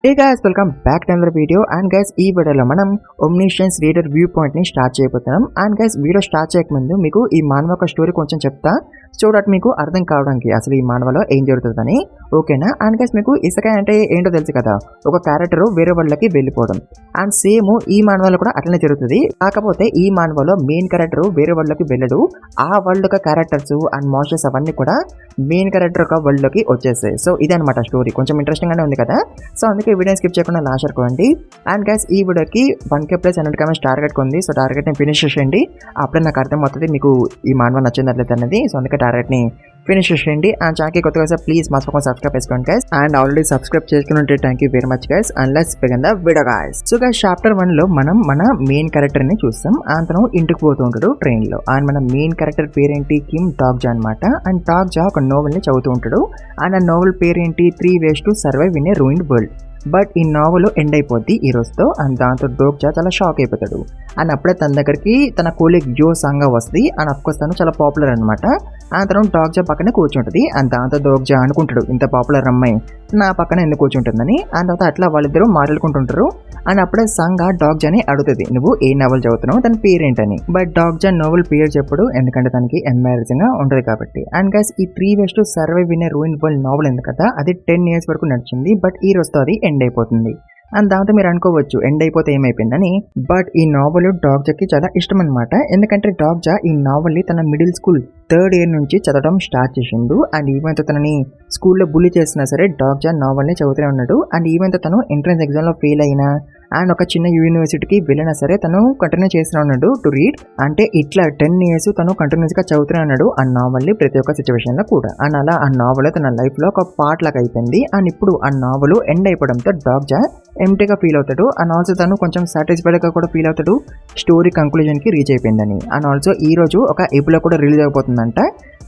Hey guys, welcome back to another video. And guys, ఈ వీడియోలో మనం ఒమ్నిషియన్స్ రీడర్ వ్యూ పాయింట్ ని స్టార్ట్ చేయబోతున్నాం. అండ్ గైస్, వీడియో స్టార్ట్ చేయక ముందు మీకు ఈ మానవ ఒక స్టోరీ కొంచెం చెప్తా, సో దట్ మీకు అర్థం కావడానికి అసలు ఈ మానవలో ఏం జరుగుతుందని. ఓకేనా? అండ్ గైస్, మీకు ఇసకాయ్ అంటే ఏంటో తెలుసు కదా, ఒక క్యారెక్టర్ వేరే వాళ్ళకి వెళ్ళిపోవడం. అండ్ సేమ్ ఈ మానవలో కూడా అట్లనే జరుగుతుంది. కాకపోతే ఈ మానవలో మెయిన్ క్యారెక్టర్ వేరే వాళ్ళకి వెళ్ళడు, ఆ వరల్డ్ యొక్క క్యారెక్టర్స్ అండ్ మోషన్స్ అవన్నీ కూడా మెయిన్ క్యారెక్టర్ యొక్క వరల్డ్ లోకి వచ్చేస్తాయి. సో ఇదే అనమాట స్టోరీ. కొంచెం ఇంట్రెస్టింగ్ గానే ఉంది కదా, సో అందుకే వీడియో స్కిప్ చేయకుండా లాస్ట్ వరకు అండి. అండ్ గైస్, ఈ వీడియోకి 1K ప్లస్ 100 కామెంట్స్ టార్గెట్ ఉంది. సో టార్గెట్ ని ఫినిష్ చేసేయండి, అప్పుడే నాకు అర్థం అవుతుంది మీకు ఈ మానవ నచ్చిందట్లేదు అనేది. సో అందుకే టార్గెట్ ని ఫినిష్ చేసేయండి. అండ్ ఛానల్కి కొత్తగా వస్తే ప్లీజ్ మర్చిపోకుండా సబ్స్క్రైబ్ చేసుకోండి గైస్. అండ్ ఆల్రెడీ సబ్స్క్రైబ్ చేసుకుని ఉంటే thank you very much guys. And let's begin the video guys. So guys, chapter 1 లో మనం మన మెయిన్ క్యారెక్టర్ ని చూస్తాం. అతను ఇంటికి పోతూ ఉంటాడు ట్రైన్ లో. అండ్ మన మెయిన్ క్యారెక్టర్ పేరేంటి, కిమ్ డాగ్జా అనమాట. అండ్ డాగ్జా ఒక నోవెల్ ని చదువుతూ ఉంటాడు. అండ్ ఆ నోవెల్ పేరేంటి, 3 ways to survive in a ruined world. But ఈ నావెల్ ఎండ్ అయిపోద్ది ఈ రోజుతో. అండ్ దాంతో డోగ్జా చాలా షాక్ అయిపోతాడు. అండ్ అప్పుడే తన దగ్గరికి తన కోలీగ్ జో సాంగా వస్తుంది. అండ్ అఫ్కోర్స్ తను చాలా పాపులర్ అనమాట. అండ్ తను డాగ్జా పక్కనే కూర్చుంటుంది. అండ్ దాంతో డోగ్జా అనుకుంటాడు, ఇంత పాపులర్ అమ్మాయి నా పక్కన ఎందుకు కూర్చుంటుందని. అండ్ తర్వాత అట్లా వాళ్ళిద్దరూ మాట్లాడుకుంటుంటారు. అండ్ అప్పుడే సాంగా డాగ్జాని అడుగుతుంది, నువ్వు ఏ నవల్ చదువుతున్నావు, తన పేరేంటని. బట్ డాగ్జా నోవెల్ పేరు చెప్పడు, ఎందుకంటే తనకి ఎంబారసింగ్ గా ఉంటుంది కాబట్టి. అండ్ గైస్, ఈ 3 ways to survive in a ruined world novel ఉంది కదా, అది 10 years వరకు నడిచింది. బట్ ఈ రోజుతో అది ఎండ్ అయిపోతుంది. అండ్ దాంతో మీరు అనుకోవచ్చు ఎండ్ అయిపోతే ఏమైపోయిందని. బట్ ఈ నావెల్ డాగ్జాకి చాలా ఇష్టం అనమాట. ఎందుకంటే డాగ్జా ఈ నావెల్ ని తన మిడిల్ స్కూల్ 3rd year నుంచి చదవడం స్టార్ట్ చేసిండు. అండ్ ఈవెన్ తనని స్కూల్లో బుల్లీ చేసినా సరే డాగ్జా నావెల్ ని చదువుతూనే ఉన్నాడు. అండ్ ఈవెన్ తను ఎంట్రన్స్ ఎగ్జామ్ లో ఫెయిల్ అయినా అండ్ ఒక చిన్న యూనివర్సిటీకి వెళ్ళినా సరే తను కంటిన్యూ చేస్తూనే ఉన్నాడు టు రీడ్. అంటే ఇట్లా 10 years తను కంటిన్యూస్ గా చదువుతూనే ఉన్నాడు ఆ నావెల్ ని ప్రతి ఒక్క సిచ్యువేషన్ లో కూడా. అండ్ అలా ఆ నావెల్ తన లైఫ్ లో ఒక పార్ట్ లాగా అయిపోయింది. అండ్ ఇప్పుడు ఆ నావెల్ ఎండ్ అయిపోవడంతో డాగ్జా ఎంటీగా ఫీల్ అవుతాడు. అండ్ ఆల్సో తను కొంచెం సాటిస్ఫైడ్ గా కూడా ఫీల్ అవుతాడు, స్టోరీ కంక్లూజన్ కి రీచ్ అయిపోయిందని. అండ్ ఆల్సో ఈ రోజు ఒక ఎపిసోడ్ కూడా రిలీజ్ అయిపోతుందంట,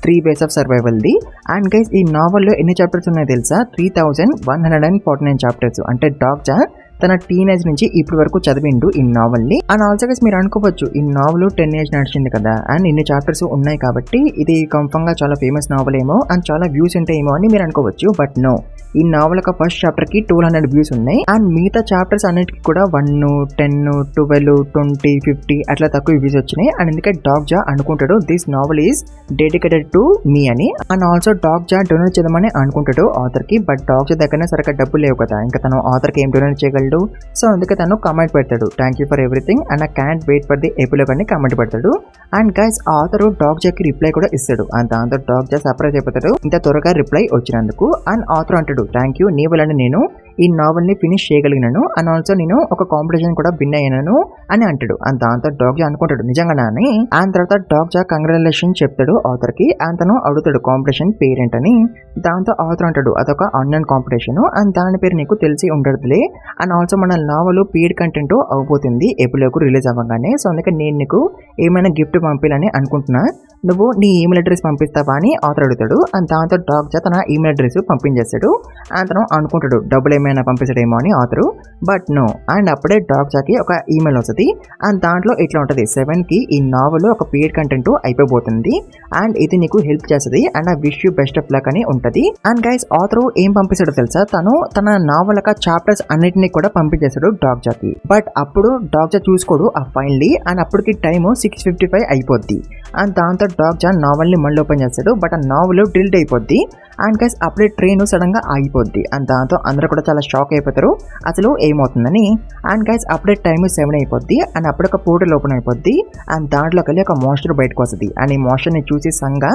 3 ways of survival ది. అండ్ గైస్, ఈ నావెల్లో ఎన్ని చాప్టర్స్ ఉన్నాయో తెలుసా, 3149 చాప్టర్స్. అంటే డాగ్జా తన టీనేజ్ నుంచి ఇప్పటి వరకు చదివిండు ఈ నావెల్ ని. అండ్ ఆల్సో గైస్, మీరు అనుకోవచ్చు ఈ నావెల్ 10 years నడిచింది కదా అండ్ ఇన్ని చాప్టర్స్ ఉన్నాయి కాబట్టి ఇది కన్ఫర్మ్ గా చాలా ఫేమస్ నావెల్ ఏమో అండ్ చాలా వ్యూస్ ఉంటాయేమో అని మీరు అనుకోవచ్చు. బట్ నో, ఈ నావెల్ యొక్క ఫస్ట్ చాప్టర్ కి 200 వ్యూస్ ఉన్నాయి. అండ్ మిగతా చాప్టర్స్ అన్నిటికి కూడా 1, 10, 12, 20, 50 అట్లా తక్కువ వ్యూస్ వచ్చినాయి. అండ్ ఎందుకంటే డాగ్జా అనుకుంటాడు this novel is dedicated to me అని. అండ్ ఆల్సో డాగ్జా డొనేట్ చేద్దామని అనుకుంటాడు ఆథర్ కి. బట్ డాగ్జా దగ్గర సరిగ్గా డబ్బులు లేవు కదా, ఇంకా తను ఆథర్ కి ఏం డొనేట్ చేయగలడు. సో అందుకే తను కామెంట్ పెడతాడు, thank you for everything and I can't wait for the epilogue అని కామెంట్ పెడతాడు. అండ్ గైస్, ఆథర్ డాగ్జాకి రిప్లై కూడా ఇస్తాడు. అండ్ దాంతో డాగ్జా సర్ప్రైజ్ అయిపోతాడు ఇంత త్వరగా రిప్లై వచ్చినందుకు. అండ్ ఆథర్ అంటాడు, థ్యాంక్ యూ, నీ వల్ల నేను ఈ నావెల్ ని ఫినిష్ చేయగలిగినాను అండ్ ఆల్సో నేను ఒక కాంపిటీషన్ కూడా విన్ అయ్యాను అని అంటాడు. అండ్ దాంతో డాగ్జా అనుకుంటాడు నిజంగానా అని. అండ్ తర్వాత డాగ్జా కంగ్రాచులేషన్ చెప్తాడు ఆథర్ కి. అండ్ తను అడుగుతాడు కాంపిటీషన్ పేరేంటని. దాంతో ఆథర్ అంటాడు, అదొక ఆన్లైన్ కాంపిటీషన్ అండ్ దాని పేరు నీకు తెలిసి ఉండదులే. అండ్ ఆల్సో మన నావెల్ పెయిడ్ కంటెంట్ అవబోతుంది ఎపిలోగ్ రిలీజ్ అవ్వగానే. సో అందుకే నేను నీకు ఏమైనా గిఫ్ట్ పంపించాలని అనుకుంటున్నా, నువ్వు నీ ఈమెయిల్ అడ్రస్ పంపిస్తావా అని ఆథర్ అడుగుతాడు. అండ్ దాంతో డాగ్జా తన ఈమెయిల్ అడ్రస్ పంపించేస్తాడు. అండ్ తను అనుకుంటాడు డబ్బులు ఏమైనా పంపిస్తాడేమో అని ఆథరు. But no. అండ్ అప్పుడే డాగ్జాకి ఒక ఈమెయిల్ వస్తుంది. అండ్ దాంట్లో ఇట్లా ఉంటుంది, 7 కి ఈ నావెల్ ఒక పెయిడ్ కంటెంట్ అయిపోబోతుంది అండ్ ఇది నీకు హెల్ప్ చేస్తుంది and I wish you best of luck అని ఉంటది. అండ్ గైస్, ఆథరు ఏం పంపిస్తాడో తెలుసా, తను తన నావెల్ యొక్క చాప్టర్స్ అన్నిటిని కూడా పంపించేస్తాడు డాగ్జాకి. బట్ అప్పుడు డాగ్జా చూసుకోడు ఆ ఫైల్ ని. అండ్ అప్పటికి టైము 6:55 అయిపోద్ది. అండ్ దాంతో డాగ్జా నావెల్ ని మళ్ళీ ఓపెన్ చేస్తాడు. బట్ ఆ నావెల్ డిలీట్ అయిపోద్ది. అండ్ గైస్, అప్పుడే ట్రైన్ సడన్ గా ఆగిపోద్ది. అండ్ దాంతో అందరూ కూడా చాలా షాక్ అయిపోతారు అసలు ఏమవుతుందని. అండ్ గైస్, అప్పుడే టైం 7 అయిపోద్ది. అండ్ అప్పుడు ఒక పోర్టల్ ఓపెన్ అయిపోద్ది. అండ్ దాంట్లోకి వెళ్ళి ఒక మోన్స్టర్ బయటకు వస్తుంది. అండ్ ఈ మోన్స్టర్ ని చూసి సంగా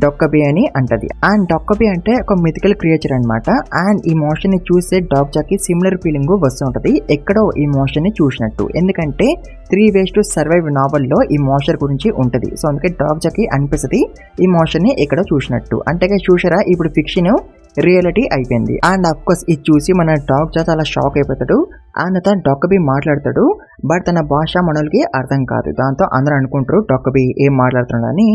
డొక్కబీ అని అంటది. అండ్ డొక్కబీ అంటే ఒక మిథికల్ క్రియేచర్ అనమాట. అండ్ ఈ మోన్స్టర్ ని చూసే డాగ్జాకి సిమిలర్ ఫీలింగ్ వస్తుంటది, ఎక్కడో ఈ మోన్స్టర్ ని చూసినట్టు. ఎందుకంటే 3 ways to survive నావెల్ లో ఈ మోన్స్టర్ గురించి ఉంటది. సో అందుకే డాగ్జాకి అనిపిస్తుంది ఈ మోన్స్టర్ ని ఎక్కడో చూసినట్టు. అంటే చూసారా, ఇప్పుడు ఫిక్షన్ రియాలిటీ అయిపోయింది. అండ్ అఫ్ కోర్స్ ఇది చూసి మన డాగ్జా చాలా షాక్ అయిపోతాడు. అంత డాక్టర్బీ మాట్లాడతాడు. బట్ తన భాష మనోళ్ళకి అర్థం కాదు. దాంతో అందరూ అనుకుంటారు డాక్టర్బీ ఏం మాట్లాడుతున్నాడని.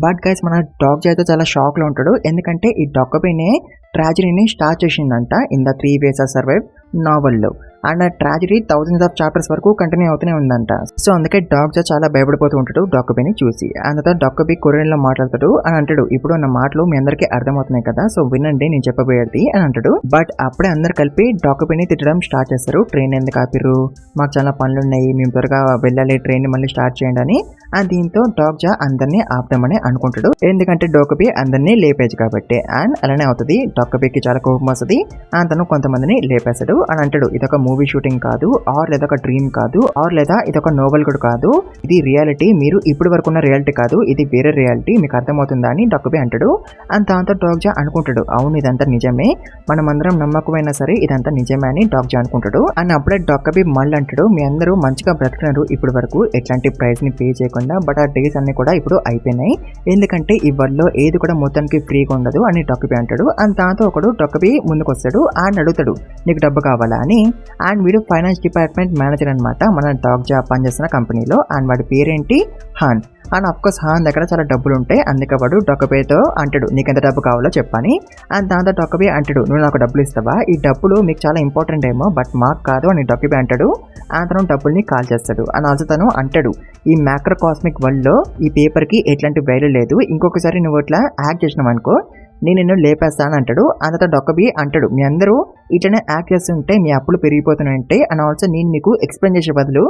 బట్ గైస్ మన డాక్టర్ అయితే చాలా షాక్లో ఉంటాడు. ఎందుకంటే ఈ డాక్టర్బీనే ట్రాజడీని స్టార్ట్ చేసిందంట in the 3 Ways to Survive నావల్లో. అండ్ ఆ ట్రాజడీ థౌజండ్స్ ఆఫ్ చాప్టర్స్ వరకు కంటిన్యూ అవుతూనే ఉందంట. సో అందుకే డాక్టర్ చాలా భయపడిపోతూ ఉంటాడు డాక్టర్బీని చూసి. అంత డాక్టర్బీ కొరియన్లో మాట్లాడతాడు అని అంటాడు, ఇప్పుడు నా మాటలు మీ అందరికీ అర్థమవుతున్నాయి కదా, సో వినండి నేను చెప్పబోయేది అని అంటాడు. బట్ అప్పుడే అందరు కలిపి డాక్టర్బీని తిట్టడం స్టార్ట్ చేస్తారు. ట్రైన్ ఎందుకు ఆపిరు, మాకు చాలా పనులు ఉన్నాయి, మేము త్వరగా వెళ్ళాలి, ట్రైన్ మళ్ళీ స్టార్ట్ చేయండి అని. అండ్ దీంతో డాక్టర్ అందరినీ ఆపుదామని అనుకుంటాడు. ఎందుకంటే డాక్టర్బీ అందరినీ లేపేది కాబట్టి. అండ్ అలానే అవుతుంది. డాక్టర్బీకి చాలా కోపం వస్తుంది. అండ్ తను కొంతమందిని లేపేస్తాడు అని అంటాడు, ఇదొక మూవీ షూటింగ్ కాదు, ఆర్ లేదా ఒక డ్రీమ్ కాదు, ఆర్ లేదా ఇదొక నోవెల్ కూడా కాదు, ఇది రియాలిటీ, మీరు ఇప్పుడు వరకు ఉన్న రియాలిటీ కాదు, ఇది వేరే రియాలిటీ, మీకు అర్థమవుతుందా అని డాక్టర్బీ అంటాడు. అండ్ దాంతో డాక్టర్ అనుకుంటాడు, అవును ఇదంతా నిజమే, మనమందరం నమ్మకమైనా సరే ఇదంతా నిజమే అని డాక్టర్ అనుకుంటాడు. అండ్ అప్పుడే డాక్టర్బీ మళ్ళీ అంటాడు, మీ అందరూ మంచిగా బ్రతికినారు ఇప్పటి వరకు ఎట్లాంటి ప్రైస్ ని పే చేయకుండా, బట్ ఆ డేస్ అన్ని కూడా ఇప్పుడు అయిపోయినాయి, ఎందుకంటే ఈ వరల్డ్ లో ఏది కూడా మొత్తానికి ఫ్రీగా ఉండదు అని డాక్టర్బీ అంటాడు. అండ్ దాంతో ఒకడు డాక్టర్బీ ముందుకు వస్తాడు అండ్ అడుగుతాడు, నీకు డబ్బు కావాలా అని. అండ్ వీడు ఫైనాన్స్ డిపార్ట్మెంట్ మేనేజర్ అనమాట మన డాక్టర్ పనిచేస్తున్న కంపెనీలో. అండ్ వాడి పేరేంటి హాన్. అండ్ అఫ్కోర్స్ హాన్ దగ్గర చాలా డబ్బులు ఉంటాయి, అందుకే వాడు డాక్టర్బీతో అంటాడు, నీకు ఎంత డబ్బు కావాలో చెప్పని. అండ్ దాంతో డాక్టర్బీ అంటాడు, నువ్వు నాకు డబ్బులు ఇస్తావా, ఈ డబ్బులు మీకు చాలా ఇంపార్టెంట్ ఏమో బట్ మాకు కాదు అని డాక్టర్బీ అంటాడు. అండ్ తను డబ్బుల్ని కాల్ చేస్తాడు. అండ్ ఆల్సో తను అంటాడు, ఈ మ్యాక్రో కాస్మిక్ వరల్డ్ లో ఈ పేపర్కి ఎట్లాంటి వాల్యూ లేదు, ఇంకొకసారి నువ్వు ఇట్లా యాక్ట్ చేసినావు అనుకో నేను నిన్ను లేపేస్తాను అంటాడు. అంత డాక్టర్బీ అంటాడు, మీ అందరూ ఇట్లనే యాక్ట్ చేస్తుంటే మీ అప్పులు పెరిగిపోతున్నాయంటే, అండ్ ఆల్సో నేను మీకు ఎక్స్ప్లెయిన్ చేసే బదులు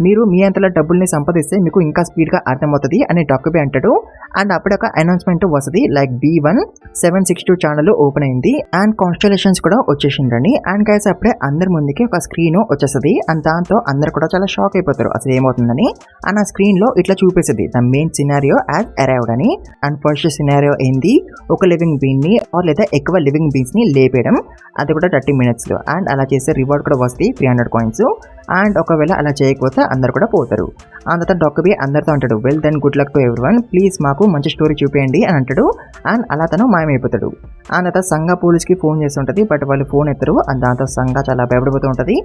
మీరు మీ అంతలో డబ్బుల్ని సంపాదిస్తే మీకు ఇంకా స్పీడ్గా అర్థమవుతుంది అని డాక్టర్బీ అంటాడు. అండ్ అప్పుడు ఒక అనౌన్స్మెంట్ వస్తుంది, లైక్ B1 762 ఛానల్ ఓపెన్ అయింది అండ్ కాన్స్టలేషన్స్ కూడా వచ్చేసిందండి. అండ్ గైస్ అప్పుడే అందరి ముందుకి ఒక స్క్రీన్ వచ్చేస్తుంది. అండ్ దాంతో అందరు కూడా చాలా షాక్ అయిపోతారు అసలు ఏమవుతుందని. అండ్ ఆ స్క్రీన్ లో ఇట్లా చూపిస్తుంది, the main scenario as arrived అని. అండ్ ఫస్ట్ సినారియో ఏంది, ఒక లివింగ్ బీన్ ని ఆర్ లేదా ఎక్కువ లివింగ్ బీన్స్ ని లేపేయడం, అది కూడా 30 minutes లో. అండ్ అలా చేస్తే రివార్డ్ కూడా వస్తుంది 300 coins. అండ్ ఒకవేళ అలా చేయకపోతే అందరు కూడా పోతారు. అంత డాక్టర్బీ అందరితో అంటాడు, well then good luck to everyone, please మాకు మంచి స్టోరీ చూపేయండి అని అంటాడు. అండ్ అలా తను మాయమైపోతాడు. అంత సంఘ పోలీస్కి ఫోన్ చేస్తుంటది, బట్ వాళ్ళు ఫోన్ ఎత్తరు. అండ్ దాంతో సంఘ చాలా భయపడిపోతూ ఉంటుంది.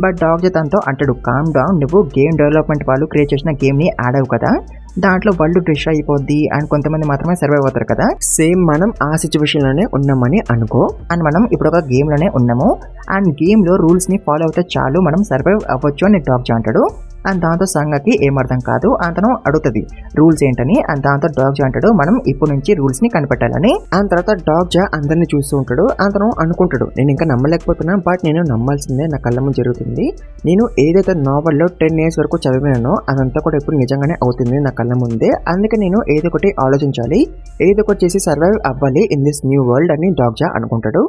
బట్ డాక్టర్ తనతో అంటాడు, కామ్ డౌన్, నువ్వు గేమ్ డెవలప్మెంట్ వాళ్ళు క్రియేట్ చేసిన గేమ్ ని ఆడవు కదా, దాంట్లో వరల్డ్ డిస్ట్రాయ్ అయిపోద్ది అండ్ కొంతమంది మాత్రమే సర్వైవ్ అవుతారు కదా, సేమ్ మనం ఆ సిచ్యువేషన్ లోనే ఉన్నామని అనుకో. అండ్ మనం ఇప్పుడు ఒక గేమ్ లోనే ఉన్నాము అండ్ గేమ్ లో రూల్స్ ని ఫాలో అవుతే చాలు మనం సర్వైవ్ అవ్వచ్చు అని డాక్టర్ అంటాడు. అండ్ దాంతో సంఘకి ఏమర్థం కాదు. అతను అడుగుతుంది రూల్స్ ఏంటని. అండ్ దాంతో డాగ్ అంటాడు, మనం ఇప్పుడు నుంచి రూల్స్ ని కనిపెట్టాలని. అండ్ తర్వాత డాగ్ అందరిని చూస్తూ ఉంటాడు. అతను అనుకుంటాడు, నేను ఇంకా నమ్మలేకపోతున్నా, బట్ నేను నమ్మాల్సిందే, నా కళ్ళ ముందు జరుగుతుంది. నేను ఏదైతే నావెల్లో 10 years వరకు చదివినానో అదంతా కూడా ఇప్పుడు నిజంగానే అవుతుంది నా కళ్ళ ముందే. అందుకే నేను ఏదో ఒకటి ఆలోచించాలి, ఏదో ఒకటి చేసి సర్వైవ్ అవ్వాలి ఇన్ దిస్ న్యూ వరల్డ్ అని డాగ్ అనుకుంటాడు.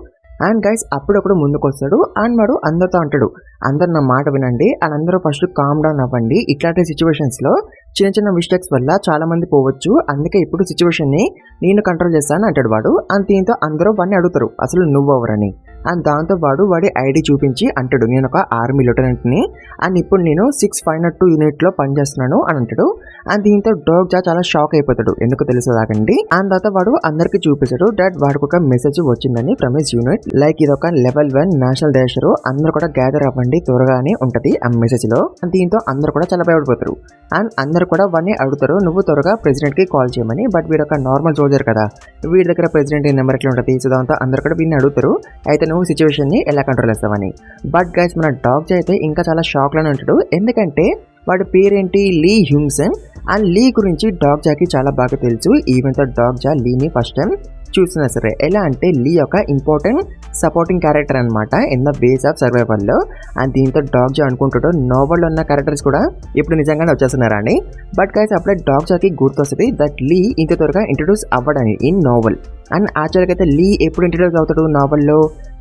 అండ్ గైస్ అప్పుడప్పుడు ముందుకు వస్తాడు అండ్ వాడు అందరితో అంటాడు, అందరు నా మాట వినండి అండ్ అందరూ ఫస్ట్ కామ్ డౌన్ అవ్వండి. ఇట్లాంటి సిచ్యువేషన్స్ లో చిన్న చిన్న మిస్టేక్స్ వల్ల చాలా మంది పోవచ్చు, అందుకే ఇప్పుడు సిచ్యువేషన్ ని నేను కంట్రోల్ చేస్తాను అంటాడు వాడు. అండ్ దీంతో అందరూ వాడిని అడుగుతారు, అసలు నువ్వెవరని. అండ్ దాంతో వాడి ఐడి చూపించి అంటాడు, నేను ఒక ఆర్మీ లెఫ్టినెంట్ ని అండ్ ఇప్పుడు నేను 652 యూనిట్ లో పనిచేస్తున్నాను అని అంటాడు. అండ్ దీంతో డాగ్ చాలా షాక్ అయిపోతాడు, ఎందుకు తెలుసుదాకండి. అండ్ తర్వాత వాడు అందరికి చూపించాడు దట్ వాడికి ఒక మెసేజ్ వచ్చిందని ఫ్రమ్ హిస్ యూనిట్, లైక్ ఇది ఒక level 1 నేషనల్ డేషర్, అందరూ కూడా గ్యాదర్ అవ్వండి త్వరగా అని ఉంటది ఆ మెసేజ్ లో. దీంతో అందరూ కూడా చాలా భయపడిపోతారు. అండ్ అందరు కూడా వాడిని అడుగుతారు, నువ్వు త్వరగా ప్రెసిడెంట్ కి కాల్ చేయమని. బట్ వీడు ఒక నార్మల్ సోల్జర్ కదా, వీడి దగ్గర ప్రెసిడెంట్ నెంబర్ ఎట్లా ఉంటుంది. సో దాంతో అందరు కూడా వీడిని అడుగుతారు, అయితే నువ్వు సిచ్యువేషన్ ని ఎలా కంట్రోల్ చేస్తావని. బట్ గైస్ మన డాగ్ అయితే ఇంకా చాలా షాక్ లోనే ఉంటాడు, ఎందుకంటే వాడి పేరేంటి లీ హ్యూమ్సన్. అండ్ లీ గురించి డాగ్ జాకి చాలా బాగా తెలుసు. ఈవెన్ తో డాగ్ జా లీని ఫస్ట్ టైం చూసినా సరే, ఎలా అంటే లీ ఒక ఇంపార్టెంట్ సపోర్టింగ్ క్యారెక్టర్ అనమాట in the base of survival లో. అండ్ దీంతో డాగ్ జా అనుకుంటాడు, నోవెల్ లో ఉన్న క్యారెక్టర్స్ కూడా ఇప్పుడు నిజంగానే వచ్చేస్తున్నారా అని. బట్ గైస్ అప్పుడే డాగ్ జాకి గుర్తొస్తుంది దట్ లీ ఇంత త్వరగా ఇంట్రడ్యూస్ అవ్వడని ఇన్ నోవెల్. అండ్ యాక్చువల్గా అయితే లీ ఎప్పుడు ఇంట్రడ్యూస్ అవుతాడు నావెల్లో,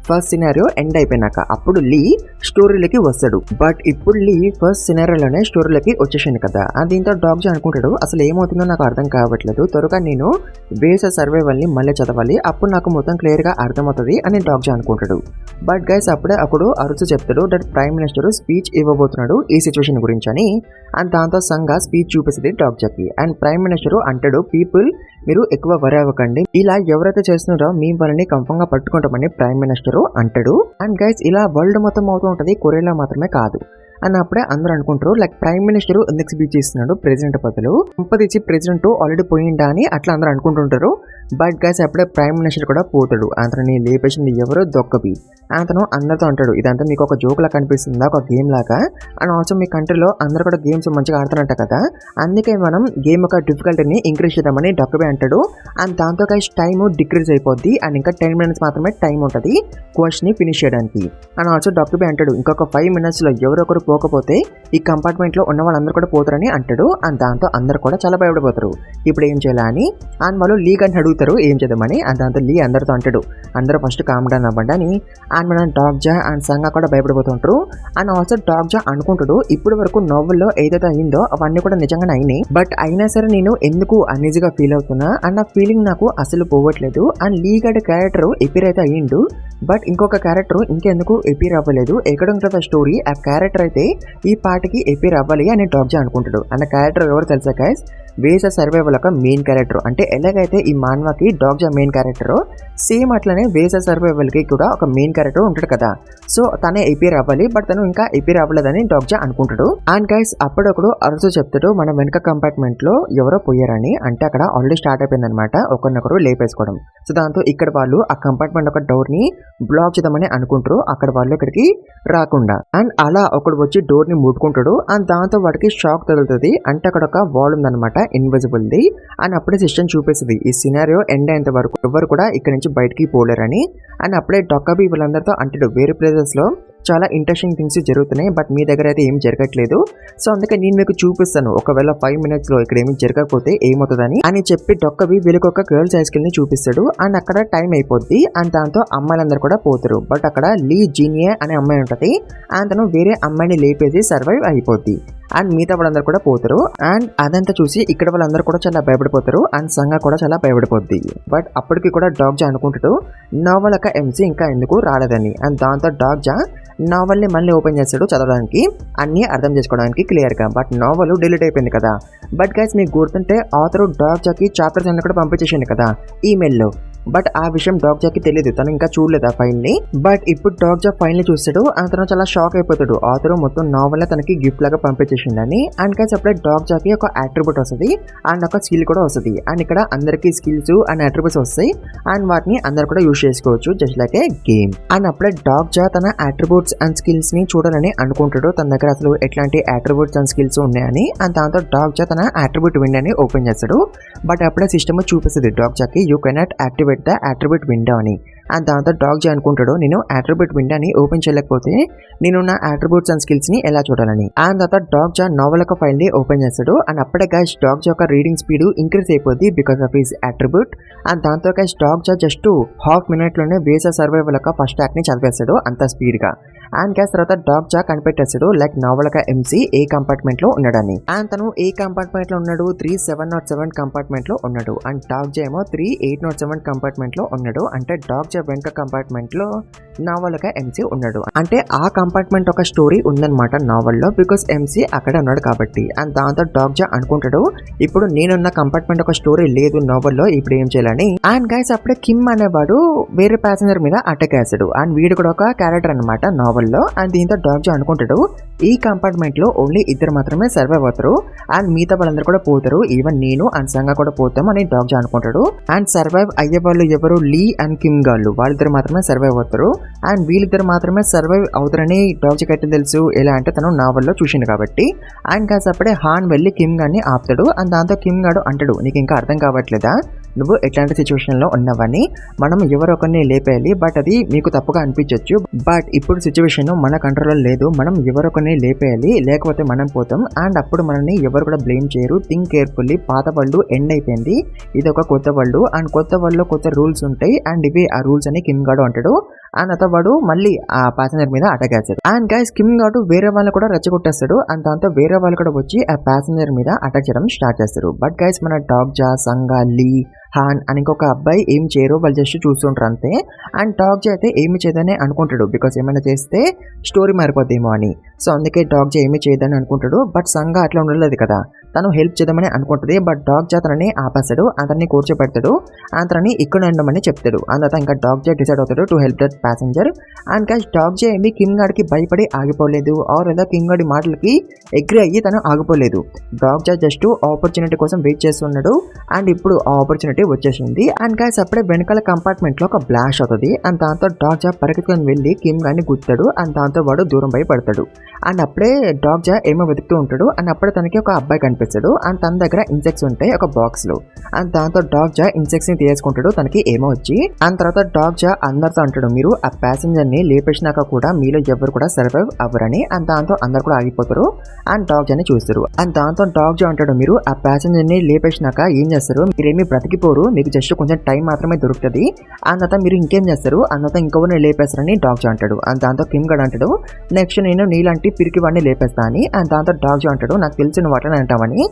ఫస్ట్ సినారియో ఎండ్ అయిపోయినాక అప్పుడు లీ స్టోరీలకి వస్తాడు. బట్ ఇప్పుడు లీ ఫస్ట్ సినారియోలోనే స్టోరీలకి వచ్చేసింది కదా. దీంతో డాగ్ అనుకుంటాడు, అసలు ఏమవుతుందో నాకు అర్థం కావట్లేదు, త్వరగా నేను బేస్ సర్వైవల్ ని మళ్ళీ చదవాలి, అప్పుడు నాకు మొత్తం క్లియర్ గా అర్థమవుతుంది అని డాగ్ అనుకుంటాడు. బట్ గైస్ అప్పుడే అప్పుడు అరుచు చెప్తాడు దట్ ప్రైమ్ మినిస్టర్ స్పీచ్ ఇవ్వబోతున్నాడు ఈ సిచ్యువేషన్ గురించి అని. అండ్ దాంతో సంఘ స్పీచ్ చూపిస్తుంది డాగ్ జాకి. అండ్ ప్రైమ్ మినిస్టర్ అంటాడు, పీపుల్ మీరు ఎక్కువ వరి అవ్వకండి, ఇలా ఎవరైతే చేస్తున్నారో మీ వాళ్ళని కన్ఫర్మ్ గా పట్టుకుంటామని ప్రైమ్ మినిస్టర్ అంటాడు. అండ్ గైస్ ఇలా వరల్డ్ మొత్తం అవుతూ ఉంటది, కొరియాలో మాత్రమే కాదు అన్నప్పుడే అందరూ అనుకుంటారు లైక్ ప్రైమ్ మినిస్టర్ ఎందుకు స్పీచ్ ఇస్తున్నాడు ప్రెసిడెంట్ బదులు, సంపదించి ప్రెసిడెంట్ ఆల్రెడీ పోయిందా అని అట్లా అందరూ అనుకుంటుంటారు. బట్ గైస్ అప్పుడే ప్రైమ్ మినిస్టర్ కూడా పోతాడు. అతని లేపేసింది ఎవరు, దొక్కబి. అతను అందరితో అంటాడు ఇదంతా మీకు ఒక జోక్ లా కనిపిస్తుందా, ఒక గేమ్ లాగా, అండ్ ఆల్సో మీ కంట్రీలో అందరూ కూడా గేమ్స్ మంచిగా ఆడుతున్నట్ట కదా, అందుకే మనం గేమ్ యొక్క డిఫికల్టీని ఇంక్రీజ్ చేద్దామని డొక్కబి అంటాడు. అండ్ దాంతో గైస్ టైమ్ డిక్రీజ్ అయిపోద్ది అండ్ ఇంకా 10 minutes మాత్రమే టైం ఉంటుంది క్వశ్చన్ ని ఫినిష్ చేయడానికి. అండ్ ఆల్సో డొక్కబి అంటాడు ఇంకొక 5 minutes లో ఎవరొకరు పోకపోతే ఈ కంపార్ట్మెంట్ లో ఉన్న వాళ్ళందరూ కూడా పోతారని అంటాడు. అండ్ దాంతో అందరూ కూడా చాలా భయపడిపోతారు ఇప్పుడు ఏం చేయాలా అని. అండ్ వాళ్ళు లీగ్ అని అడుగుతారు ఏం చేద్దామని. అండ్ దాంతో లీ అందరితో అంటాడు అందరూ ఫస్ట్ కామ్ డౌన్ అవ్వండి అని. అండ్ మన డాగ్జా అండ్ సంగా కూడా భయపడిపోతుంటారు. అండ్ ఆల్సో డాగ్జా అనుకుంటాడు ఇప్పుడు వరకు నోవెల్లో ఏదైతే అయిందో అవన్నీ కూడా నిజంగానే అయినాయి, బట్ అయినా సరే నేను ఎందుకు అన్ఈజీగా ఫీల్ అవుతున్నా అన్న ఫీలింగ్ నాకు అసలు పోవట్లేదు. అండ్ లీ గడ్ క్యారెక్టర్ ఎపిర్ అయితే అయ్యిండు, బట్ ఇంకొక క్యారెక్టర్ ఇంకెందుకు ఎపిర్ అవ్వలేదు, ఎక్కడ ఉంటుంది స్టోరీ, ఆ క్యారెక్టర్ అయితే ఈ పాటకి ఎపిర్ అవ్వాలి అని డాగ్జా అనుకుంటాడు. అన్న క్యారెక్టర్ ఎవరు తెలుసా గైస్, వేస సర్వైవల్ యొక్క మెయిన్ క్యారెక్టర్. అంటే ఎలాగైతే ఈ మాన్వాకి డాగ్జా మెయిన్ క్యారెక్టర్, సేమ్ అట్లనే వేస సర్వైవల్ కి కూడా ఒక మెయిన్ క్యారెక్టర్ ఉంటాడు కదా, సో తనే ఎపిర్ అవ్వాలి, బట్ తను ఇంకా ఎపిర్ అవ్వలేదని డాగ్జా అనుకుంటాడు. అండ్ గైస్ అప్పుడొకడు అరుసు చెప్తాడు మన వెనక కంపార్ట్మెంట్ లో ఎవరో పోయారని. అంటే అక్కడ ఆల్రెడీ స్టార్ట్ అయిపోయింది అనమాట ఒకరినొకరు లేపేసుకోవడం. సో దాంతో ఇక్కడ వాళ్ళు ఆ కంపార్ట్మెంట్ ఒక డోర్ ని బ్లాక్ చేద్దామని అనుకుంటారు, అక్కడ వాళ్ళు ఇక్కడికి రాకుండా. అండ్ అలా ఒకడు వచ్చి డోర్ ని ముట్టుకుంటాడు. అండ్ దాంతో వాడికి షాక్ తగులుతుంది. అంటే అక్కడ ఒక వాల్ ఉందన్నమాట ఇన్విజిబుల్ ది. అండ్ అప్పుడే సిస్టమ్ చూపిస్తుంది ఈ సినారియో ఎండ్ అయ్యేంత వరకు ఎవరు కూడా ఇక్కడ నుంచి బయటికి పోలేరని. అండ్ అప్పుడే డొక్కబి వీళ్ళందరితో అంటాడు వేరే ప్లేసెస్ లో చాలా ఇంట్రెస్టింగ్ థింగ్స్ జరుగుతున్నాయి, బట్ మీ దగ్గర అయితే ఏం జరగట్లేదు, సో అందుకే నేను మీకు చూపిస్తాను ఒకవేళ 5 minutes లో ఇక్కడ ఏమి జరగకపోతే ఏమవుతుందని అని చెప్పి డొక్కబి వీళ్ళకి ఒక గర్ల్ సైకిల్ ని చూపిస్తాడు. అండ్ అక్కడ టైం అయిపోద్ది. అండ్ దాంతో అమ్మాయిలందరూ కూడా పోతారు. బట్ అక్కడ లీ జీనియా అనే అమ్మాయి ఉంటది. అండ్ తను వేరే అమ్మాయిని లేపేసి సర్వైవ్ అయిపోద్ది. అండ్ మిగతా వాళ్ళందరూ కూడా పోతారు. అండ్ అదంతా చూసి ఇక్కడ వాళ్ళందరూ కూడా చాలా భయపడిపోతారు. అండ్ సంగా కూడా చాలా భయపడిపోద్ది. బట్ అప్పటికి కూడా డాగ్జా అనుకుంటాడు నావల్ యొక్క ఎంసీ ఇంకా ఎందుకు రాలేదని. అండ్ దాంతో డాగ్జా నావల్ ని మళ్ళీ ఓపెన్ చేస్తాడు చదవడానికి, అన్ని అర్థం చేసుకోవడానికి క్లియర్ గా. బట్ నావల్ డిలీట్ అయిపోయింది కదా. బట్ గైస్ మీకు గుర్తుంటే ఆథర్ డాగ్జాకి చాప్టర్స్ అన్ని కూడా పంపించేసింది కదా ఈమెయిల్లో, బట్ ఆ విషయం డాగ్జాకి తెలియదు, తను ఇంకా చూడలేదు ఆ ఫైల్ ని. బట్ ఇప్పుడు డాగ్జా ఫైల్ ని చూస్తాడు. అతను చాలా షాక్ అయిపోతాడు ఆథర్ మొత్తం నావల్ తనకి గిఫ్ట్ లాగా పంపించేసిందని. అండ్ గైస్ అప్పుడే డాగ్జాకి ఒక అట్రిబ్యూట్ వస్తుంది అండ్ ఒక స్కిల్ కూడా వస్తుంది. అండ్ ఇక్కడ అందరికి స్కిల్స్ అండ్ అట్రిబ్యూట్స్ వస్తాయి అండ్ వాటిని అందరు కూడా యూజ్ చేసుకోవచ్చు just like A game. And అప్పుడే డాగ్జా తన అట్రిబ్యూట్స్ అండ్ స్కిల్స్ ని చూడాలని అనుకుంటాడు, తన దగ్గర అసలు ఎట్లాంటి అట్రిబ్యూట్స్ అండ్ స్కిల్స్ ఉన్నాయని. అండ్ దాంతో డాగ్జా తన అట్రిబ్యూట్ విండో ని ఓపెన్ చేస్తాడు. బట్ అప్పుడే సిస్టమ్ చూపిస్తుంది డాగ్జాకి you cannot activate the attribute window అని. అండ్ దాంతో డాగ్జా అనుకుంటాడు నేను అట్రిబ్యూట్ విండోని ఓపెన్ చేయలేకపోతే నేను నా అట్రిబ్యూట్స్ అండ్ స్కిల్స్ ని ఎలా చూడాలని. అండ్ తర్వాత డాగ్జా నావల్ యొక్క ఫైల్ ని ఓపెన్ చేస్తాడు. అండ్ అప్పుడే గైస్ డాగ్జా యొక్క రీడింగ్ స్పీడ్ ఇంక్రీజ్ అయిపోద్ది because of his attribute. And దాంతో గైస్ డాగ్జా జస్ట్ హాఫ్ మినిట్ లోనే వేసా సర్వైవల్ యొక్క ఫస్ట్ యాక్ట్ ని చదివేస్తాడు అంత స్పీడ్ గా. అండ్ గైస్ తర్వాత డాగ్జా కనిపెట్టేస్తాడు లైక్ నావల్ యొక్క ఎంసీ ఏ కంపార్ట్మెంట్ లో ఉన్నాడని. అండ్ తను ఏ కంపార్ట్మెంట్ లో ఉన్నాడు, 3707 కంపార్ట్మెంట్ లో ఉన్నాడు. అండ్ డాగ్జా ఏమో 3807 కంపార్ట్మెంట్ లో ఉన్నాడు. అంటే డాగ్జా వెనక కంపార్ట్మెంట్ లో నావల్ యొక్క ఎంసీ ఉన్నాడు. అంటే ఆ కంపార్ట్మెంట్ ఒక స్టోరీ ఉందన్నమాట నావల్ లో, బికాస్ ఎంసీ అక్కడ ఉన్నాడు కాబట్టి. అండ్ దాంతో డాగ్జా అనుకుంటాడు ఇప్పుడు నేనున్న కంపార్ట్మెంట్ ఒక స్టోరీ లేదు నావల్ లో, ఇప్పుడు ఏం చేయాలని. అండ్ గైస్ అప్పుడే కిమ్ అనేవాడు వేరే ప్యాసింజర్ మీద అటాక్ చేస్తాడు. అండ్ వీడు కూడా ఒక క్యారెక్టర్ అనమాట నావల్ లో. అండ్ దీంతో డాగ్జా అనుకుంటాడు ఈ కంపార్ట్మెంట్ లో ఓన్లీ ఇద్దరు మాత్రమే సర్వైవ్ అవుతారు అండ్ మిగతా వాళ్ళందరూ కూడా పోతారు, ఈవెన్ నేను అండ్ సంగా కూడా పోతాం అని డాగ్జా అనుకుంటాడు. అండ్ సర్వైవ్ అయ్యే వాళ్ళు ఎవరు, లీ అండ్ కిమ్ గాళ్ళు, వాళ్ళిద్దరు మాత్రమే సర్వైవ్ అవుతారు. అండ్ వీళ్ళిద్దరు మాత్రమే సర్వైవ్ అవుతారని డాగ్జాకి అయితే తెలుసు, ఎలా అంటే తను నావల్లో చూసిండు కాబట్టి. అండ్ కాస్త అప్పుడే హాన్ వెళ్ళి కిమ్ గాడిని ఆపుతాడు. అండ్ దాంతో కిమ్ గాడు అంటాడు నీకు ఇంకా అర్థం కావట్లేదా నువ్వు ఎట్లాంటి సిచ్యువేషన్ లో ఉన్నావని, మనం ఎవరొకరిని లేపేయాలి, బట్ అది మీకు తప్పుగా అనిపించవచ్చు, బట్ ఇప్పుడు సిచ్యువేషన్ మన కంట్రోల్లో లేదు, మనం ఎవరొకరిని లేపేయాలి లేకపోతే మనం పోతాం. అండ్ అప్పుడు మనల్ని ఎవరు కూడా బ్లేమ్ చేయరు, థింక్ కేర్ఫుల్లీ, పాత వరల్డ్ ఎండ్ అయిపోయింది, ఇది ఒక కొత్త వరల్డ్. అండ్ కొత్త వరల్డ్ లో కొత్త రూల్స్ ఉంటాయి అండ్ ఇవి ఆ రూల్స్ అని కిమ్ గాడు అంటాడు. అండ్ అతను వాడు మళ్ళీ ఆ ప్యాసింజర్ మీద అటాక్ చేస్తాడు. అండ్ గైస్ కిమ్ గాడు వేరే వాళ్ళు కూడా రెచ్చగొట్టేస్తాడు. అండ్ దాంతో వేరే వాళ్ళు కూడా వచ్చి ఆ ప్యాసింజర్ మీద అటాక్ చేయడం స్టార్ట్ చేస్తారు. బట్ గైస్ మన డాగ్జా, సంగా, లీ, హాన్ అని ఇంకొక అబ్బాయి ఏం చేయరు, వాళ్ళు జస్ట్ చూస్తుంటారు అంతే. అండ్ డాగ్జా అయితే ఏమి చేయదని అనుకుంటాడు బికాస్ ఏమైనా చేస్తే స్టోరీ మారిపోద్దేమో అని. సో అందుకే డాగ్జా ఏమి చేయదని అనుకుంటాడు. బట్ సంగా అట్లా ఉండలేదు కదా, తను హెల్ప్ చేద్దామని అనుకుంటుంది. బట్ డాగ్ జా తనని ఆపేస్తాడు, అతన్ని కూర్చోబెడతాడు, అతన్ని ఇక్కడ ఉండమని చెప్తాడు. అందులో ఇంకా డాగ్ జా డిసైడ్ అవుతాడు to help that passenger. And guys dog జా ఏమి కింగ్ గాడికి భయపడి ఆగిపోలేదు, ఆర్ ఏదో కింగ్ గాడి మాటలకి ఎగ్రీ అయ్యి తను ఆగిపోలేదు. డాగ్ జా జస్ట్ ఆపర్చునిటీ కోసం వెయిట్ చేస్తున్నాడు. అండ్ ఇప్పుడు ఆ ఆపర్చునిటీ వచ్చేసింది. అండ్ గైస్ అప్పుడే వెనకాల కంపార్ట్మెంట్ లో ఒక బ్లాష్ అవుతుంది. అండ్ దాంతో డాగ్ జా పరిగెత్తుకొని వెళ్ళి కిమ్ గాడిని గుర్తాడు. అండ్ దాంతో వాడు దూరం పై పడతాడు. అండ్ అప్పుడే డాగ్ జా ఏమో వెతుకుతూ ఉంటాడు. అండ్ అప్పుడే తనకి ఒక అబ్బాయి కనిపిస్తాడు. అండ్ తన దగ్గర ఇన్సెక్ట్స్ ఉంటాయి ఒక బాక్స్ లో. అండ్ దాంతో డాగ్ జా ఇన్సెక్ట్స్ ని తీసుకుంటాడు తనకి ఏమో వచ్చి. అండ్ తర్వాత డాగ్ జా అందరితో అంటాడు, మీరు ఆ ప్యాసింజర్ ని లేపేసినాక కూడా మీలో ఎవరు కూడా సర్వైవ్ అవ్వరని. అండ్ దాంతో అందరు కూడా ఆగిపోతారు అండ్ డాగ్ జాని చూస్తారు. అండ్ దాంతో డాగ్ జా అంటాడు, మీరు ఆ ప్యాసింజర్ ని లేపేసినాక ఏం చేస్తారు, మీరేమీ బ్రతికిపోరు, మీకు జస్ట్ కొంచెం టైం మాత్రమే దొరుకుతుంది. అండ్ తర్వాత మీరు ఇంకేం చేస్తారు, అంత ఇంకొకరిని లేపేస్తారని డాగ్ జా అంటాడు. అండ్ దాంతో కిమ్ గడ్ అంటాడు, నెక్స్ట్ నేను నీలాంటి పిరికి వాడిని లేపేస్తా అని. అండ్ దాంతో డాగ్ జా అంటాడు, నాకు తెలిసిన వాటిని అంటామని,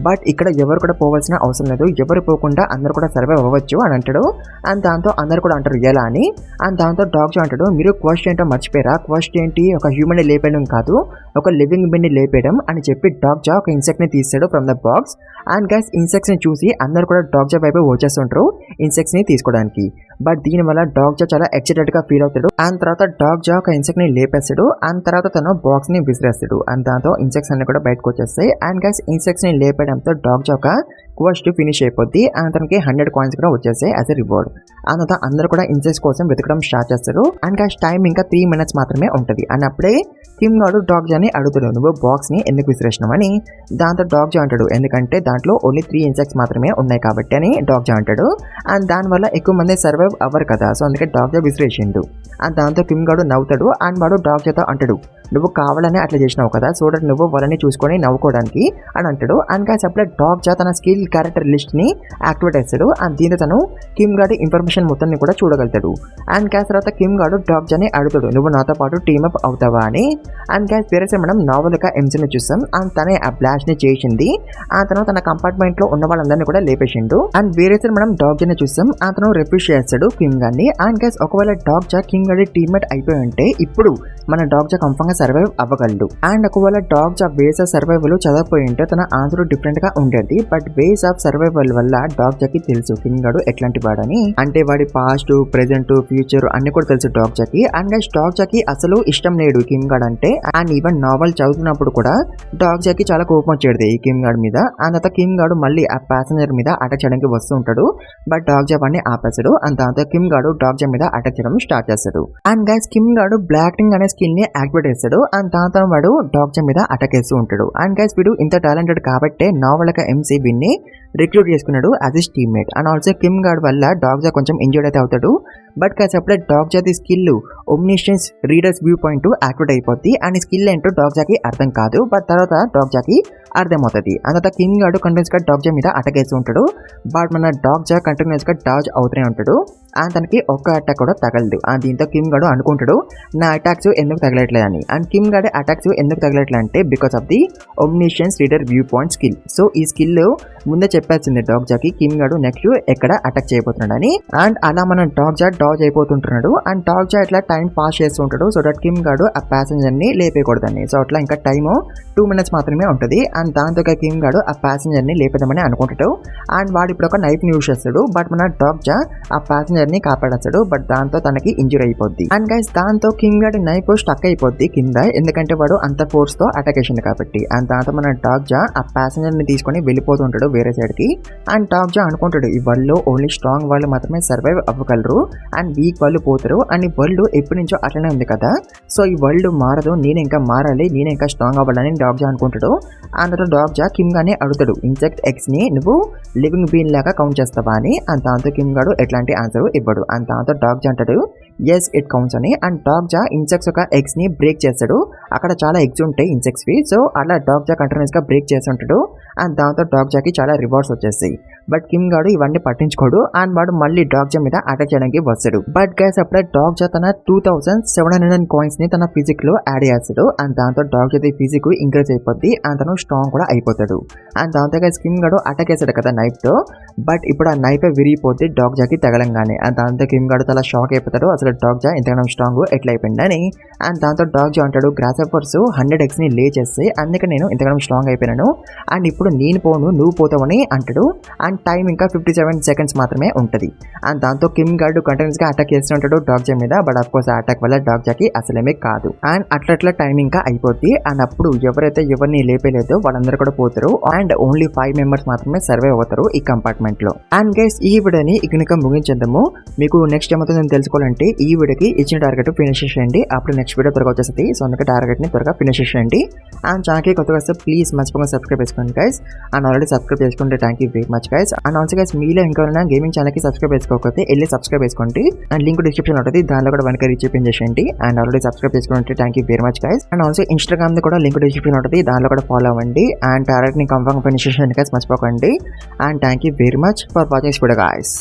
బట్ ఇక్కడ ఎవరు కూడా పోవాల్సిన అవసరం లేదు, ఎవరు పోకుండా అందరు కూడా సర్వైవ్ అవ్వచ్చు అని అంటాడు. అండ్ దాంతో అందరు కూడా అంటారు ఎలా అని. అండ్ దాంతో డాగ్ జా అంటాడు, మీరు క్వశ్చన్ ఏంటో మర్చిపోయారా, క్వశ్చన్ ఏంటి, ఒక హ్యూమన్ ని లేపేయడం కాదు, ఒక లివింగ్ బీన్ ని లేపేయడం అని చెప్పి డాగ్ జా ఒక ఇన్సెక్ట్ ని తీస్తాడు from the box. And guys insects ని చూసి అందరు కూడా డాగ్ జా వైపు వచ్చేస్తుంటారు ఇన్సెక్ట్స్ ని తీసుకోవడానికి. బట్ దీని వల్ల డాగ్ జా చాలా ఎక్సైటెడ్ గా ఫీల్ అవుతాడు. అండ్ తర్వాత డాగ్ జా ఒక ఇన్సెక్ట్ ని లేపేస్తాడు. అండ్ తర్వాత తను బాక్స్ ని విసిరేస్తాడు. అండ్ దాంతో ఇన్సెక్ట్స్ అన్ని కూడా బయటకు వచ్చేస్తాయి. అండ్ గైస్ ఇన్సెక్ట్స్ ని లేపేయడంతో డాగ్ జా ఒక క్వెస్ట్ ఫినిష్ అయిపోద్ది. అండ్ తనకి 100 కాయిన్స్ కూడా వచ్చేసాయి యాజ్ ఎ రివార్డ్. అండ్ తర్వాత అందరూ కూడా ఇన్సెక్ట్స్ కోసం వెతకడం స్టార్ట్ చేస్తారు. అండ్ గైస్ టైం ఇంకా 3 minutes మాత్రమే ఉంటుంది. అండ్ అప్పుడే కిమ్ గాడు డాగ్ జాని అడుగుతాడు, నువ్వు బాక్స్ ని ఎందుకు విసిరేసినావని. దాంతో డాగ్ జా అంటాడు, ఎందుకంటే దాంట్లో ఓన్లీ 3 ఇన్సెక్ట్స్ మాత్రమే ఉన్నాయి కాబట్టి అని డాగ్ జా అంటాడు. అండ్ దానివల్ల ఎక్కువ మంది సర్వైవ్ అవ్వరు కదా, సో అందుకే డాగ్ జా విసిరేసిండు. అండ్ దాంతో కిమ్ గాడు నవ్వుతాడు. అండ్ వాడు డాగ్ జాతో అంటాడు, నువ్వు కావాలని అట్లా చేసినావు కదా, సో దట్ నువ్వు వాళ్ళని చూసుకొని నవ్వుకోవడానికి అని అంటాడు. అండ్ గైస్ అప్పుడే డాగ్ జా తన స్కిల్ క్యారెక్టర్ లిస్ట్ ని యాక్టివేట్ చేస్తాడు. అండ్ దీంతో తను కిమ్ గాడి ఇన్ఫర్మేషన్ మొత్తాన్ని కూడా చూడగలుగుతాడు. అండ్ గైస్ తర్వాత కిమ్ గాడు డాగ్ జాని అడుగుతాడు, నువ్వు నాతో పాటు టీమప్ అవుతావా అని. అండ్ గైస్ వేరే మనం నావల్గా ఎంసీని చూస్తాం. అండ్ తనే ఆ బ్లాస్ట్ ని చేసింది. అతను తన కంపార్ట్మెంట్ లో ఉన్న వాళ్ళందరినీ కూడా లేపేసిండు. అండ్ వేరే మనం డాగ్ జాని చూస్తాం. అతను రిఫ్యూజ్ చేస్తాడు కిమ్ గాడిని. అండ్ గైస్ ఒకవేళ డాగ్ జా కిమ్ గాడి టీమ్మేట్ అయిపోయి ఉంటే ఇప్పుడు మన డాగ్ జా కంఫర్ట్ గా సర్వైవ్ అవ్వగలడు. అండ్ ఒకవేళ డాగ్ జా వేస్ ఆఫ్ సర్వైవల్ చదవకపోయి ఉంటే తన ఆన్సర్ డిఫరెంట్ గా ఉండేది. బట్ వేస్ ఆఫ్ సర్వైవల్ వల్ల డాగ్ జాకి తెలుసు కిమ్ గాడు ఎట్లాంటి వాడని. అంటే వాడి పాస్ట్, ప్రెజెంట్, ఫ్యూచర్ అన్ని కూడా తెలుసు డాగ్ జాకి. అండ్ గైస్ డాగ్ జాకి అసలు ఇష్టం లేడు కిమ్ గాడ్ అంటే. అండ్ ఈవెన్ నావల్ చదువుతున్నప్పుడు కూడా డాగ్ జాకి చాలా కోపం వచ్చేది ఈ కిమ్ గాడ్ మీద. అండ్ తర్వాత కిమ్ గాడు మళ్ళీ ఆ ప్యాసింజర్ మీద అటాక్ చేయడానికి వస్తూ ఉంటాడు. బట్ డాగ్ జా వాడిని ఆపేస్తాడు. అండ్ దాంతో కిమ్ గాడు డాగ్ జా మీద అటాక్ చేయడం స్టార్ట్ చేస్తాడు. అండ్ గైస్ కిమ్ గాడు బ్లాక్టింగ్ అనే స్కిల్ ని యాక్టివేట్ చేస్తాడు. అండ్ దాంతో వాడు డాగ్ జా మీద అటాక్ చేస్తూ ఉంటాడు. అండ్ గైస్ వీడు ఇంత టాలెంటెడ్ కాబట్టి నావల్గా ఎంసీ విన్ని రిక్రూట్ చేసుకున్నాడు as his teammate. And also Kim గాడ్ వల్ల డాగ్ జా కొంచెం ఇంజర్డ్ అయితే అవుతాడు. బట్ గైస్ అప్పుడే డాగ్ జాది skill omniscient's readers view point activate అయిపోద్ది. అండ్ ఈ స్కిల్ ఏంటో డాగ్ జాకి అర్థం కాదు. బట్ తర్వాత డాగ్ జాకి అర్థమవుతుంది. అంత కిమ్ గాడు కంటిన్యూస్ గా డాగ్ జా మీద అటాక్ చేస్తూ ఉంటాడు. బట్ మన డాగ్ జా కంటిన్యూస్ గా డాజ్ అవుతూనే ఉంటాడు. అండ్ తనకి ఒక్క అటాక్ కూడా తగలదు. అండ్ దీంతో కిమ్ గాడు అనుకుంటాడు, నా అటాక్స్ ఎందుకు తగలట్లేదు అని. అండ్ కిమ్ గాడి అటాక్స్ ఎందుకు తగలట్లేదు అంటే because of the omniscient's reader view point skill. So ఈ స్కిల్ ముందే చెప్పేసింది డాగ్ జాకి కిమ్ గాడు నెక్స్ట్ ఎక్కడ అటాక్ చేయబోతున్నాడని. అండ్ అలా మన డాగ్ జా డాజ్ అయిపోతుంటున్నాడు. అండ్ డాగ్ జా ఇట్లా టైం పాస్ చేస్తూ ఉంటాడు సో దట్ కిమ్ గాడు ఆ ప్యాసింజర్ ని లేపేయకూడదని. సో అట్లా ఇంకా టైము 2 minutes మాత్రమే ఉంటుంది. అండ్ దాంతో కిమ్ గాడు ఆ ప్యాసింజర్ ని లేపేద్దామని అనుకుంటాడు. అండ్ వాడు ఇప్పుడు ఒక నైఫ్ ని యూజ్ చేస్తాడు. బట్ మన డాగ్ జా ఆ ప్యాసింజర్ ని కాపాడేస్తాడు. బట్ దాంతో తనకి ఇంజురీ అయిపోద్ది. అండ్ గైస్ దాంతో కిమ్ గాడి నైఫ్ స్టక్ అయిపోద్ది కింద, ఎందుకంటే వాడు అంత ఫోర్స్ తో అటాక్ చేసింది కాబట్టి. అండ్ దాంతో మన డాగ్ జా ఆ ప్యాసింజర్ ని తీసుకొని వెళ్ళిపోతుంటాడు వేరే సైడ్ కి. అండ్ డాగ్ జా అనుకుంటాడు, ఈ వరల్డ్ లో ఓన్లీ స్ట్రాంగ్ వాళ్ళు మాత్రమే సర్వైవ్ అవ్వగలరు అండ్ వీక్ వాళ్ళు పోతారు. అండ్ ఈ వరల్డ్ ఎప్పటి నుంచో అట్లనే ఉంది కదా, సో ఈ వరల్డ్ మారదు, నేను ఇంకా మారాలి, నేను ఇంకా స్ట్రాంగ్ అవ్వాలని డాగ్ జా అనుకుంటాడు. అందులో డాగ్ జా కిమ్ గానే అడుగుతాడు, ఇన్సెక్ట్ ఎగ్స్ ని నువ్వు లివింగ్ బీన్ లాగా కౌంట్ చేస్తావా అని. అండ్ దాంతో కిమ్ గాడు ఎట్లాంటి ఆన్సర్ ఇవ్వడు. అండ్ దాంతో డాగ్ జా అంటాడు, ఎస్ ఇట్ కౌంట్స్ అని. అండ్ డాగ్ జా ఇన్సెక్ట్స్ ఒక ఎగ్స్ ని బ్రేక్ చేస్తాడు. అక్కడ చాలా ఎగ్స్ ఉంటాయి ఇన్సెక్ట్స్ వి. సో అలా డాగ్ జా కంటిన్యూస్ గా బ్రేక్ చేస్తుంటాడు. అండ్ దాంతో డాగ్ జాకి చాలా రివార్డ్స్ వచ్చేస్తాయి. బట్ కిమ్ గాడు ఇవన్నీ పట్టించుకోడు. అండ్ వాడు మళ్ళీ డాగ్ జా మీద అటాక్ చేయడానికి వస్తాడు. బట్ గైస్ అప్పుడే డాగ్ జా తన 2700 కాయిన్స్ ని తన ఫిజిక్ లో యాడ్ చేస్తాడు. అండ్ దాంతో డాగ్ జా ఫిజిక్ ఇంక్రీజ్ అయిపోద్ది. అండ్ తను స్ట్రాంగ్ కూడా అయిపోతాడు. అండ్ దాంతో గైస్ కిమ్ గాడు అటాక్ చేస్తాడు కదా నైఫ్ తో. బట్ ఇప్పుడు ఆ నైఫ్ విరిగిపోతే డాగ్ జాకి తగలంగానే. అండ్ దాంతో కిమ్ గాడు చాలా షాక్ అయిపోతాడు, అసలు డాగ్ జా ఇంతగానో స్ట్రాంగ్ ఎట్లా అయిపోయిందని. అండ్ దాంతో డాగ్ జా అంటాడు, గ్రాస్‌హాపర్స్ 100 ఎగ్స్‌ని లే చేస్తాయి, అందుకే నేను ఇంతగానో స్ట్రాంగ్ అయిపోయినాను. అండ్ ఇప్పుడు నేను పోను నువ్వు పోతావని అంటాడు. అండ్ టైం ఇంకా 57 సెకండ్స్ మాత్రమే ఉంటుంది. అండ్ దాంతో కిమ్ గాడు కంటిన్యూస్గా అటాక్ చేస్తూ ఉంటాడు డాగ్ జా మీద. బట్ ఆఫ్ కోర్స్ ఆ అటాక్ వల్ల డాగ్ జాకి అసలేమే కాదు. అండ్ అట్లా టైం ఇంకా అయిపోద్ది. అండ్ అప్పుడు ఎవరైతే ఎవరిని లేపేలేదో వాళ్ళందరూ కూడా పోతారు. అండ్ ఓన్లీ 5 మెంబర్స్ మాత్రమే సర్వైవ్ అవుతారు ఈ కంపార్ట్మెంట్ లో. అండ్ గైస్ ఈ వీడియోని ఇక ముగించేద్దాము. మీకు నెక్స్ట్ ఏమవుతుందని తెలుసుకోవాలంటే ఈ వీడియోకి ఇచ్చిన టార్గెట్ ఫినిష్ చేయండి, అప్పుడు నెక్స్ట్ వీడియో త్వరగా వచ్చేస్తుంది. సో అందుకే టార్గెట్ ని త్వరగా ఫినిష్ చేయండి. అండ్ ఛానల్కి కొత్తగా వస్తే ప్లీజ్ మర్చిపోకుండా సబ్స్క్రైబ్ చేసుకోండి గైస్. అండ్ ఆల్రెడీ సబ్స్క్రైబ్ చేసుకుంటే thank you very much guys. And also guys మీలో ఇంకెవరైనా గేమింగ్ ఛానల్కి సబ్స్క్రైబ్ చేసుకోకపోతే వెళ్ళి సబ్స్క్రైబ్ చేసుకోండి. అండ్ లింక్ డిస్క్రిప్షన్ ఉంటుంది, దానిలో కూడా వెనక రీచ్ చేయండి. అండ్ ఆల్రెడీ సబ్స్క్రైబ్ చేసుకుంటే thank you very much guys. And also Instagram the కూడా లింక్ డిస్క్రిప్షన్ ఉంటుంది, దానిలో కూడా ఫాలో అవ్వండి. అండ్ టార్గెట్ ని కన్ఫర్మ్ ఫినిష్ చేయండి గైస్, మర్చిపోకండి. And thank you very much for watching this video guys.